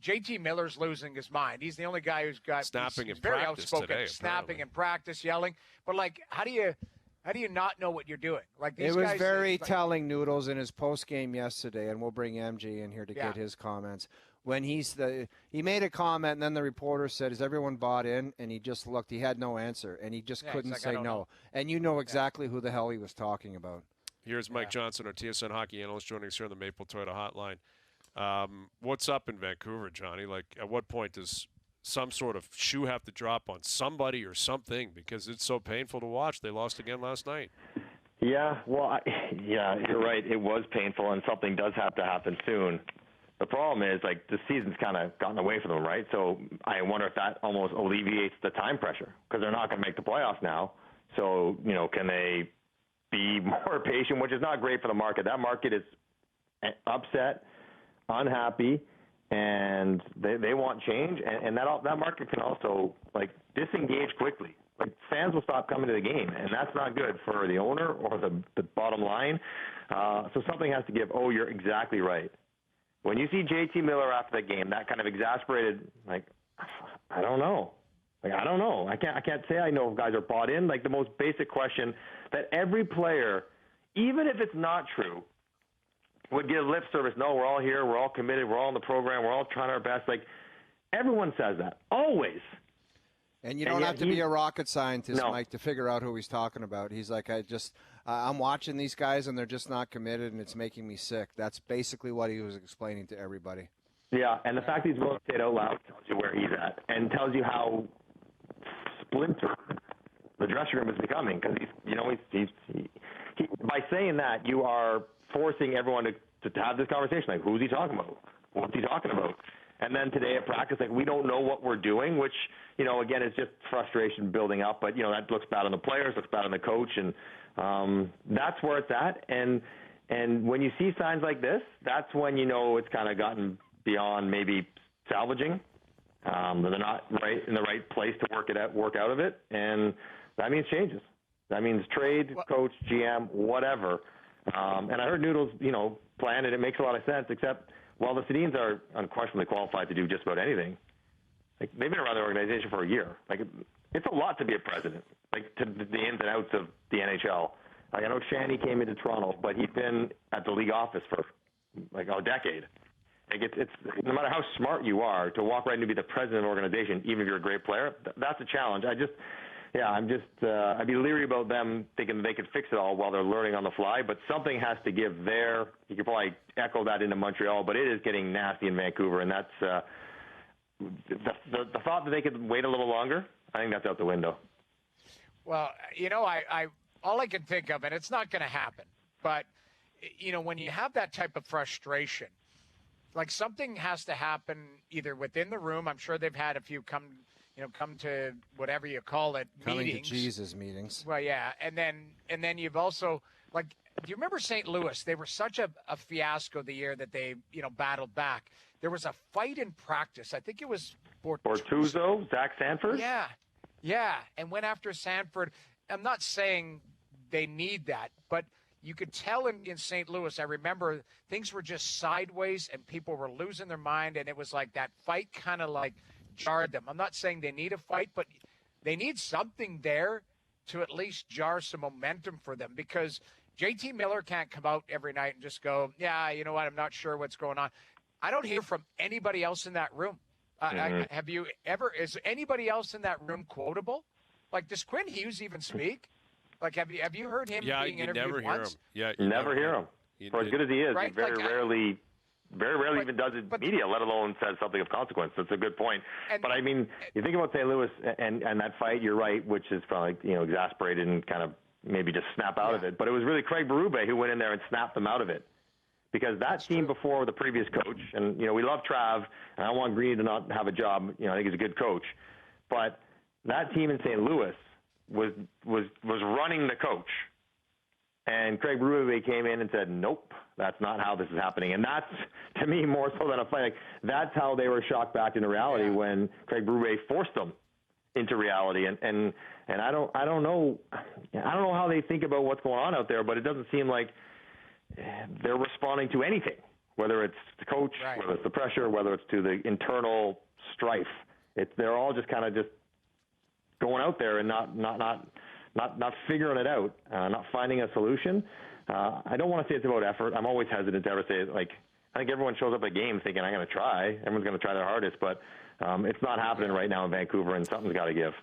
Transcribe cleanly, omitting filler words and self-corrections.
JT Miller's losing his mind. He's the only guy who's got snapping he's in very practice outspoken, today, snapping in practice, yelling. But like, how do you not know what you're doing? Like these it was guys, very telling, Noodles, in his post game yesterday, and we'll bring MJ in here to get his comments. When he made a comment, and then the reporter said, "Is everyone bought in?" And he just looked. He had no answer, and he just couldn't say no. Know. And you know exactly who the hell he was talking about. Here's Mike Johnson, our TSN Hockey analyst, joining us here on the Maple Toyota Hotline. What's up in Vancouver, Johnny? Like, at what point does some sort of shoe have to drop on somebody or something, because it's so painful to watch? They lost again last night. Yeah, well, you're right. It was painful, and something does have to happen soon. The problem is, like, the season's kind of gotten away from them, right? So I wonder if that almost alleviates the time pressure, because they're not going to make the playoffs now. So, can they be more patient, which is not great for the market. That market is upset, unhappy, and they want change. And that market can also, like, disengage quickly. Like, fans will stop coming to the game, and that's not good for the owner or the bottom line. So something has to give. Oh, you're exactly right. When you see JT Miller after the game, that kind of exasperated, like, I don't know. Like, I don't know. I can't say I know if guys are bought in. Like, the most basic question that every player, even if it's not true, would give lip service. No, we're all here. We're all committed. We're all in the program. We're all trying our best. Like, everyone says that. Always. And you don't have to be a rocket scientist, Mike, to figure out who he's talking about. He's like, I'm watching these guys, and they're just not committed, and it's making me sick. That's basically what he was explaining to everybody. Yeah, and the fact that he's willing to say it out loud tells you where he's at and tells you how splintered the dressing room is becoming. Because he's by saying that, you are forcing everyone to have this conversation. Like, who's he talking about? What's he talking about? And then today at practice, like, we don't know what we're doing, which, again, is just frustration building up. But, that looks bad on the players, looks bad on the coach, and that's where it's at. And when you see signs like this, that's when it's kind of gotten beyond maybe salvaging. They're not in the right place to work out of it, and that means changes. That means trade, coach, GM, whatever. And I heard Noodles, plan it. It makes a lot of sense, except while the Sedins are unquestionably qualified to do just about anything, like, they've been around the organization for a year. Like, it's a lot to be a president, like, to the ins and outs of the NHL. Like, I know Shanny came into Toronto, but he's been at the league office for like a decade. Like, it's no matter how smart you are, to walk right into be the president of an organization, even if you're a great player, that's a challenge. I'd be leery about them thinking they could fix it all while they're learning on the fly, but something has to give there. You could probably echo that into Montreal, but it is getting nasty in Vancouver, and that's the thought that they could wait a little longer, I think that's out the window. Well, I all I can think of, and it's not going to happen, but, when you have that type of frustration, like, something has to happen either within the room. I'm sure they've had a few come to whatever you call it, Coming meetings. to Jesus meetings. Well, yeah, and then you've also, like, do you remember St. Louis? They were such a fiasco the year that they battled back. There was a fight in practice. I think it was Bortuzzo, Zach Sanford. Yeah, and went after Sanford. I'm not saying they need that, but you could tell in St. Louis, I remember things were just sideways and people were losing their mind, and it was like that fight kind of like jarred them. I'm not saying they need a fight, but they need something there to at least jar some momentum for them, because JT Miller can't come out every night and just go, yeah, you know what, I'm not sure what's going on. I don't hear from anybody else in that room. Have you ever? Is anybody else in that room quotable? Like, does Quinn Hughes even speak? Like, have you heard him being interviewed once? Yeah, you never hear him. For as good as he is, right? He very rarely even does it in media, let alone says something of consequence. That's a good point. But I mean, you think about St. Louis and that fight, you're right, which is probably exasperated and kind of maybe just snap out of it. But it was really Craig Berube who went in there and snapped them out of it. Because that team before the previous coach, and we love Trav, and I don't want Greeny to not have a job. I think he's a good coach, but that team in St. Louis was running the coach, and Craig Berube came in and said, "Nope, that's not how this is happening." And that's, to me, more so than a fight. Like, that's how they were shocked back into reality when Craig Berube forced them into reality. And I don't know how they think about what's going on out there, but it doesn't seem like they're responding to anything whether it's the coach, Right. whether it's the pressure, whether it's to the internal strife. They're all just kind of just going out there and not figuring it out, not finding a solution. I don't want to say it's about effort. I'm always hesitant to ever say it. Like, I think everyone shows up at a game thinking, I'm going to try. Everyone's going to try their hardest, but it's not happening right now in Vancouver, and something's got to give.